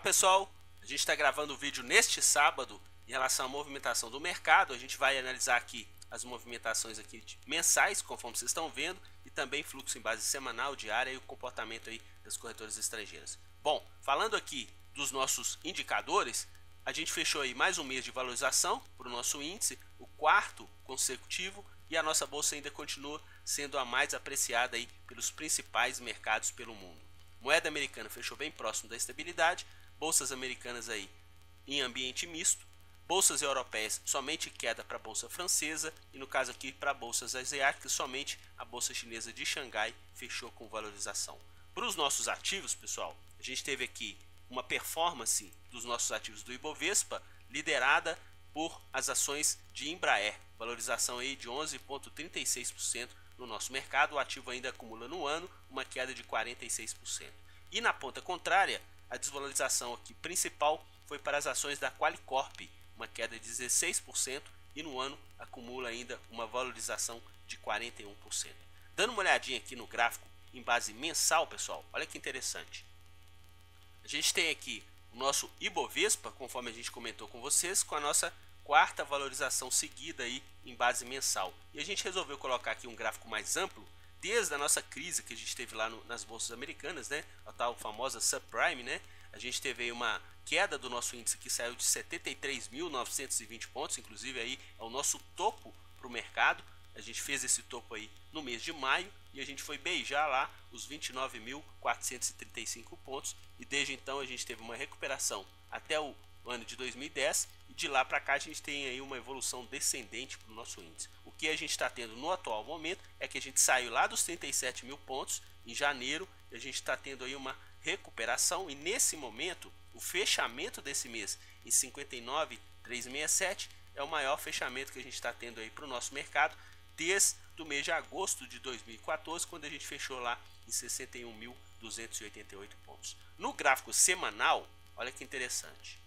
Olá pessoal, a gente está gravando o vídeo neste sábado em relação à movimentação do mercado. A gente vai analisar aqui as movimentações aqui mensais, conforme vocês estão vendo, e também fluxo em base semanal, diária e o comportamento aí das corretoras estrangeiras. Bom, falando aqui dos nossos indicadores, a gente fechou aí mais um mês de valorização para o nosso índice, o quarto consecutivo, e a nossa bolsa ainda continua sendo a mais apreciada aí pelos principais mercados pelo mundo. Moeda americana fechou bem próximo da estabilidade, bolsas americanas aí em ambiente misto, bolsas europeias somente queda para a bolsa francesa e no caso aqui para bolsas asiáticas somente a bolsa chinesa de Xangai fechou com valorização. Para os nossos ativos, pessoal, a gente teve aqui uma performance dos nossos ativos do Ibovespa liderada por as ações de Embraer, valorização aí de 11,36% no nosso mercado. O ativo ainda acumula no ano uma queda de 46%. E na ponta contrária, a desvalorização aqui principal foi para as ações da Qualicorp, uma queda de 16% e no ano acumula ainda uma valorização de 41%. Dando uma olhadinha aqui no gráfico em base mensal, pessoal, olha que interessante. A gente tem aqui o nosso Ibovespa, conforme a gente comentou com vocês, com a nossa quarta valorização seguida aí em base mensal. E a gente resolveu colocar aqui um gráfico mais amplo, desde a nossa crise que a gente teve lá nas bolsas americanas, né? A tal famosa subprime, né? A gente teve aí uma queda do nosso índice que saiu de 73.920 pontos, inclusive aí é o nosso topo para o mercado. A gente fez esse topo aí no mês de maio e a gente foi beijar lá os 29.435 pontos e desde então a gente teve uma recuperação até o ano de 2010 e de lá para cá a gente tem aí uma evolução descendente para o nosso índice. O que a gente está tendo no atual momento é que a gente saiu lá dos 37 mil pontos em janeiro e a gente está tendo aí uma recuperação e nesse momento o fechamento desse mês em 59.367 é o maior fechamento que a gente está tendo aí para o nosso mercado desde o mês de agosto de 2014, quando a gente fechou lá em 61.288 pontos. No gráfico semanal, olha que interessante.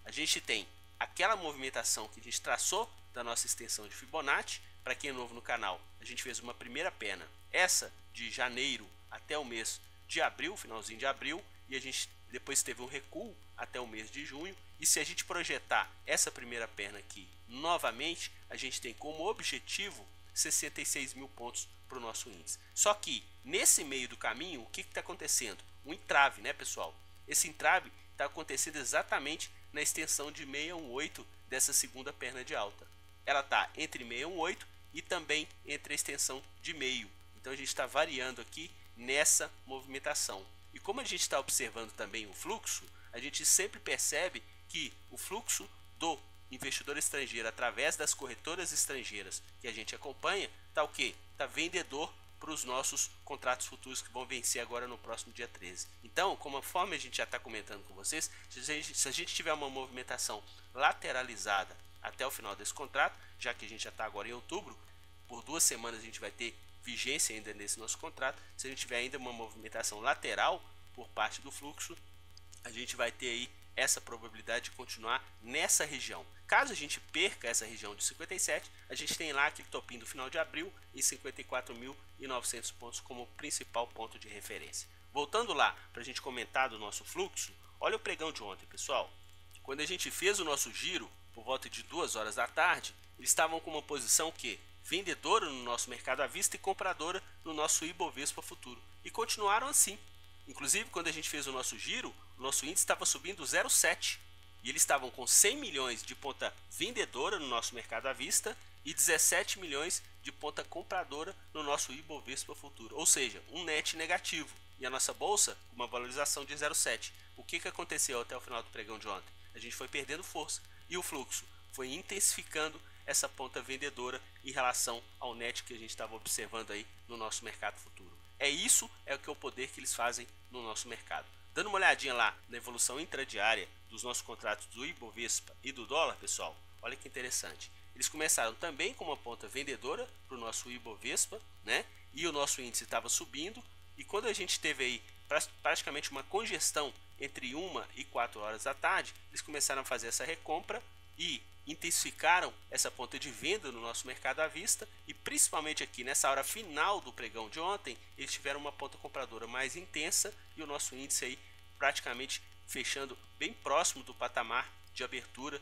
A gente tem aquela movimentação que a gente traçou da nossa extensão de Fibonacci. Para quem é novo no canal, a gente fez uma primeira perna, essa de janeiro até o mês de abril, finalzinho de abril, e a gente depois teve um recuo até o mês de junho. E se a gente projetar essa primeira perna aqui novamente, a gente tem como objetivo 66 mil pontos para o nosso índice. Só que nesse meio do caminho, o que está acontecendo? Um entrave, né, pessoal? Esse entrave está acontecendo exatamente na extensão de 618 dessa segunda perna de alta. Ela está entre 618 e também entre a extensão de meio. Então a gente está variando aqui nessa movimentação. E como a gente está observando também o fluxo, a gente sempre percebe que o fluxo do investidor estrangeiro através das corretoras estrangeiras que a gente acompanha está o quê? Está vendedor para os nossos contratos futuros que vão vencer agora no próximo dia 13. Então, conforme a gente já está comentando com vocês, se a gente tiver uma movimentação lateralizada até o final desse contrato, já que a gente já está agora em outubro, por 2 semanas a gente vai ter vigência ainda nesse nosso contrato. Se a gente tiver ainda uma movimentação lateral por parte do fluxo, a gente vai ter aí essa probabilidade de continuar nessa região. Caso a gente perca essa região de 57, a gente tem lá aquele topinho do final de abril em 54.900 pontos como principal ponto de referência. Voltando lá para a gente comentar do nosso fluxo, olha o pregão de ontem, pessoal. Quando a gente fez o nosso giro por volta de 2 horas da tarde, eles estavam com uma posição que vendedora no nosso mercado à vista e compradora no nosso Ibovespa futuro e continuaram assim. Inclusive, quando a gente fez o nosso giro, o nosso índice estava subindo 0,7 e eles estavam com 100 milhões de ponta vendedora no nosso mercado à vista e 17 milhões de ponta compradora no nosso Ibovespa futuro, ou seja, um net negativo. E a nossa bolsa com uma valorização de 0,7. O que aconteceu até o final do pregão de ontem? A gente foi perdendo força e o fluxo foi intensificando essa ponta vendedora em relação ao net que a gente estava observando aí no nosso mercado futuro. Isso é o poder que eles fazem no nosso mercado. Dando uma olhadinha lá na evolução intradiária dos nossos contratos do Ibovespa e do dólar, pessoal, olha que interessante. Eles começaram também com uma ponta vendedora para o nosso Ibovespa, né? E o nosso índice estava subindo. E quando a gente teve aí praticamente uma congestão entre 1 e 4 horas da tarde, eles começaram a fazer essa recompra e intensificaram essa ponta de venda no nosso mercado à vista e principalmente aqui nessa hora final do pregão de ontem, eles tiveram uma ponta compradora mais intensa e o nosso índice aí praticamente fechando bem próximo do patamar de abertura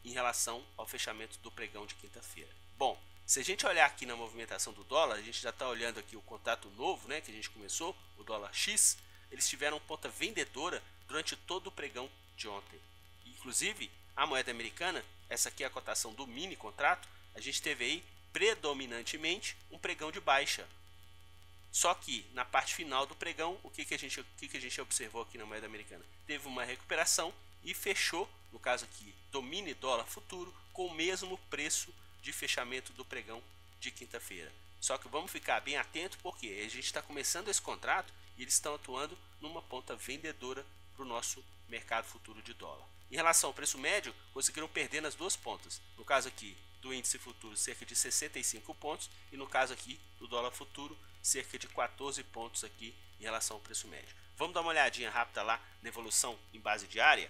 em relação ao fechamento do pregão de quinta-feira. Bom, se a gente olhar aqui na movimentação do dólar, a gente já está olhando aqui o contrato novo, né, que a gente começou, o dólar X, eles tiveram ponta vendedora durante todo o pregão de ontem. Inclusive, a moeda americana, essa aqui é a cotação do mini contrato, a gente teve aí predominantemente um pregão de baixa. Só que na parte final do pregão, o que a gente observou aqui na moeda americana? Teve uma recuperação e fechou, no caso aqui do mini dólar futuro, com o mesmo preço de fechamento do pregão de quinta-feira. Só que vamos ficar bem atento porque a gente está começando esse contrato e eles estão atuando numa ponta vendedora para o nosso mercado futuro de dólar. Em relação ao preço médio, conseguiram perder nas duas pontas. No caso aqui do índice futuro, cerca de 65 pontos, e no caso aqui do dólar futuro, cerca de 14 pontos aqui em relação ao preço médio. Vamos dar uma olhadinha rápida lá na evolução em base diária.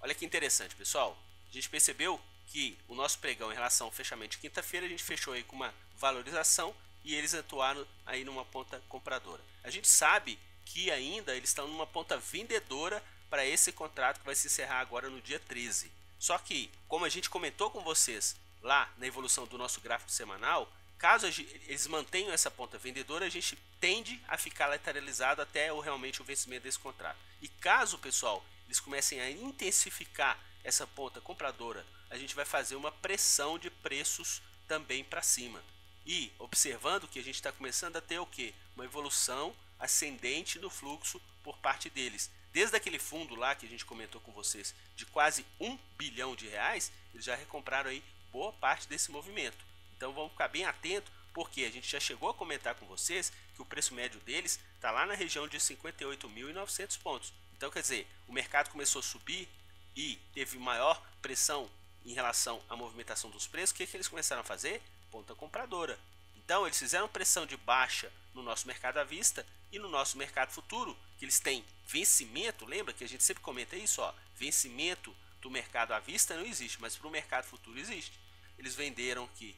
Olha que interessante, pessoal. A gente percebeu que o nosso pregão em relação ao fechamento de quinta-feira, a gente fechou aí com uma valorização e eles atuaram aí numa ponta compradora. A gente sabe que ainda eles estão numa ponta vendedora para esse contrato que vai se encerrar agora no dia 13. Só que, como a gente comentou com vocês lá na evolução do nosso gráfico semanal, caso eles mantenham essa ponta vendedora, a gente tende a ficar lateralizado até realmente o vencimento desse contrato. E caso, pessoal, eles comecem a intensificar essa ponta compradora, a gente vai fazer uma pressão de preços também para cima. E observando que a gente está começando a ter o que? Uma evolução ascendente no fluxo por parte deles. Desde aquele fundo lá que a gente comentou com vocês de quase 1 bilhão de reais, eles já recompraram aí boa parte desse movimento. Então vamos ficar bem atento, porque a gente já chegou a comentar com vocês que o preço médio deles está lá na região de 58.900 pontos. Então quer dizer, o mercado começou a subir e teve maior pressão em relação à movimentação dos preços. O que eles começaram a fazer? Ponta compradora. Então eles fizeram pressão de baixa no nosso mercado à vista e no nosso mercado futuro, que eles têm vencimento. Lembra que a gente sempre comenta isso, ó, vencimento do mercado à vista não existe, mas para o mercado futuro existe. Eles venderam aqui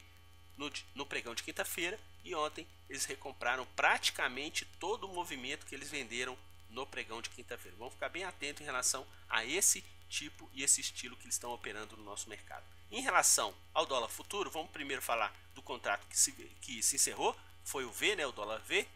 no pregão de quinta-feira e ontem eles recompraram praticamente todo o movimento que eles venderam no pregão de quinta-feira. Vamos ficar bem atento em relação a esse tipo e esse estilo que eles estão operando no nosso mercado. Em relação ao dólar futuro, vamos primeiro falar do contrato que se encerrou, foi o V, né, o dólar V.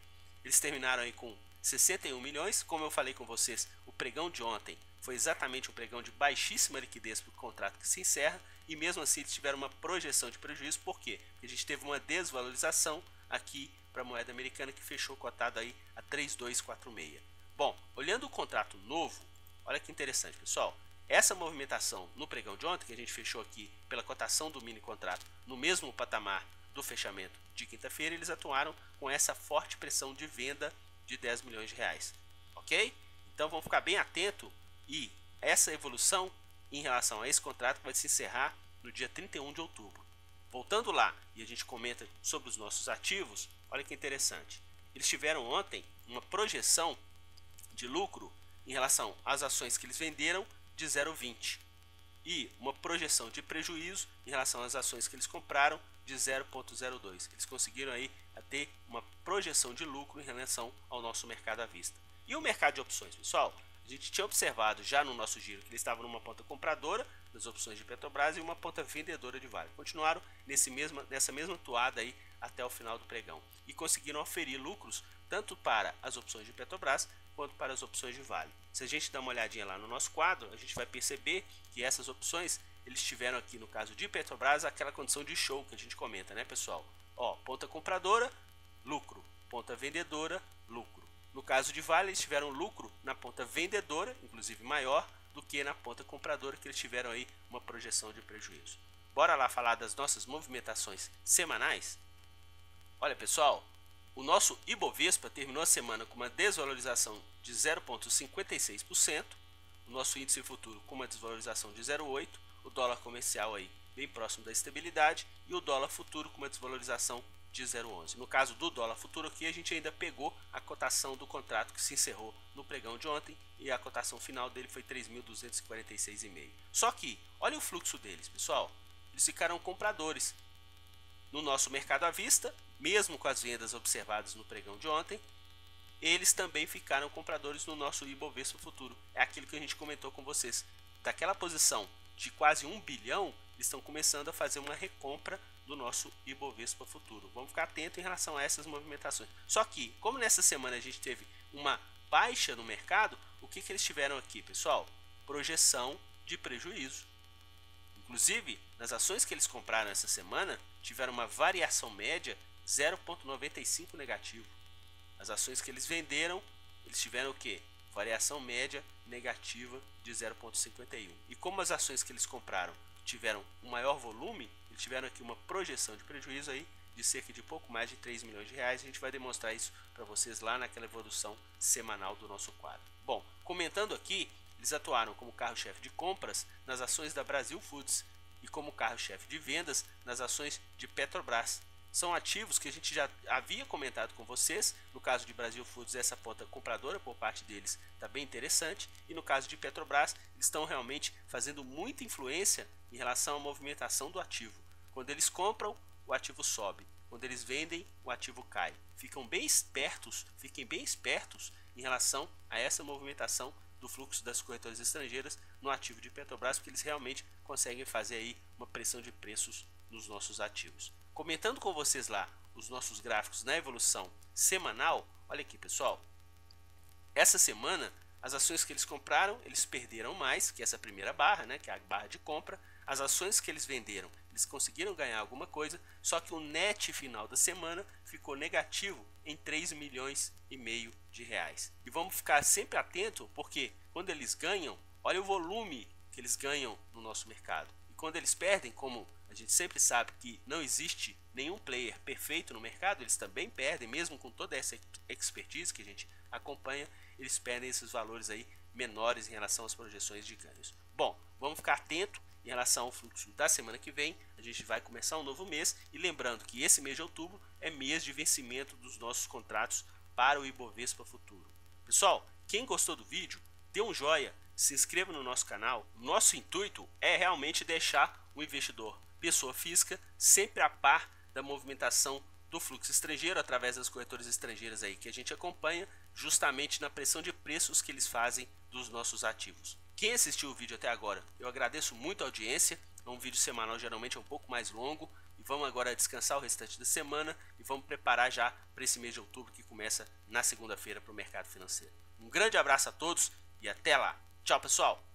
Eles terminaram aí com 61 milhões. Como eu falei com vocês, o pregão de ontem foi exatamente um pregão de baixíssima liquidez para o contrato que se encerra, e mesmo assim eles tiveram uma projeção de prejuízo. Por quê? Porque a gente teve uma desvalorização aqui para a moeda americana, que fechou cotado aí a 3,246. Bom, olhando o contrato novo, olha que interessante, pessoal. Essa movimentação no pregão de ontem, que a gente fechou aqui pela cotação do mini contrato no mesmo patamar do fechamento de quinta-feira, eles atuaram com essa forte pressão de venda de 10 milhões de reais, ok? Então vamos ficar bem atento, e essa evolução em relação a esse contrato vai se encerrar no dia 31 de outubro. Voltando lá, e a gente comenta sobre os nossos ativos, olha que interessante. Eles tiveram ontem uma projeção de lucro em relação às ações que eles venderam de 0,20 e uma projeção de prejuízo em relação às ações que eles compraram de 0,02. Eles conseguiram aí ter uma projeção de lucro em relação ao nosso mercado à vista. E o mercado de opções, pessoal? A gente tinha observado já no nosso giro que eles estavam numa ponta compradora das opções de Petrobras e uma ponta vendedora de Vale. Continuaram nessa mesma toada aí até o final do pregão e conseguiram oferir lucros tanto para as opções de Petrobras quanto para as opções de Vale. Se a gente dá uma olhadinha lá no nosso quadro, a gente vai perceber que essas opções, eles tiveram aqui no caso de Petrobras aquela condição de show que a gente comenta, né, pessoal? Ó, ponta compradora, lucro, ponta vendedora, lucro. No caso de Vale, eles tiveram lucro na ponta vendedora, inclusive maior do que na ponta compradora, que eles tiveram aí uma projeção de prejuízo. Bora lá falar das nossas movimentações semanais? Olha, pessoal, o nosso Ibovespa terminou a semana com uma desvalorização de 0,56%, o nosso índice futuro com uma desvalorização de 0,8%, o dólar comercial aí bem próximo da estabilidade e o dólar futuro com uma desvalorização de 0,11. No caso do dólar futuro aqui, a gente ainda pegou a cotação do contrato que se encerrou no pregão de ontem e a cotação final dele foi 3.246,5. Só que, olha o fluxo deles, pessoal. Eles ficaram compradores no nosso mercado à vista, mesmo com as vendas observadas no pregão de ontem. eles também ficaram compradores no nosso Ibovespa Futuro. É aquilo que a gente comentou com vocês. Daquela posição de quase 1 bilhão, eles estão começando a fazer uma recompra do nosso Ibovespa Futuro. Vamos ficar atento em relação a essas movimentações. Só que, como nessa semana a gente teve uma baixa no mercado, o que eles tiveram aqui, pessoal? Projeção de prejuízo. Inclusive, nas ações que eles compraram essa semana, tiveram uma variação média 0,95 negativo. As ações que eles venderam, eles tiveram o que? Variação média negativa de 0,51. E como as ações que eles compraram tiveram um maior volume, eles tiveram aqui uma projeção de prejuízo aí de cerca de pouco mais de 3 milhões de reais. A gente vai demonstrar isso para vocês lá naquela evolução semanal do nosso quadro. Bom, comentando aqui, eles atuaram como carro-chefe de compras nas ações da Brasil Foods e como carro-chefe de vendas nas ações de Petrobras. São ativos que a gente já havia comentado com vocês. No caso de Brasil Foods, essa ponta compradora por parte deles está bem interessante. E no caso de Petrobras, eles estão realmente fazendo muita influência em relação à movimentação do ativo. Quando eles compram, o ativo sobe. Quando eles vendem, o ativo cai. Fiquem bem espertos em relação a essa movimentação do fluxo das corretoras estrangeiras no ativo de Petrobras, porque eles realmente conseguem fazer aí uma pressão de preços nos nossos ativos. Comentando com vocês lá os nossos gráficos na evolução semanal, olha aqui, pessoal. Essa semana, as ações que eles compraram, eles perderam mais, que essa primeira barra, né, que é a barra de compra. As ações que eles venderam, eles conseguiram ganhar alguma coisa, só que o net final da semana ficou negativo em 3 milhões e meio de reais. E vamos ficar sempre atento, porque quando eles ganham, olha o volume que eles ganham no nosso mercado. E quando eles perdem, como a gente sempre sabe que não existe nenhum player perfeito no mercado, eles também perdem, mesmo com toda essa expertise que a gente acompanha, eles perdem esses valores aí menores em relação às projeções de ganhos. Bom, vamos ficar atento em relação ao fluxo da semana que vem. A gente vai começar um novo mês e lembrando que esse mês de outubro é mês de vencimento dos nossos contratos para o Ibovespa Futuro. Pessoal, quem gostou do vídeo, dê um joinha, se inscreva no nosso canal. Nosso intuito é realmente deixar o investidor, pessoa física, sempre a par da movimentação do fluxo estrangeiro através das corretoras estrangeiras aí que a gente acompanha, justamente na pressão de preços que eles fazem dos nossos ativos. Quem assistiu o vídeo até agora, eu agradeço muito a audiência. É um vídeo semanal, geralmente é um pouco mais longo. E vamos agora descansar o restante da semana e vamos preparar já para esse mês de outubro que começa na segunda-feira para o mercado financeiro. Um grande abraço a todos e até lá. Tchau, pessoal!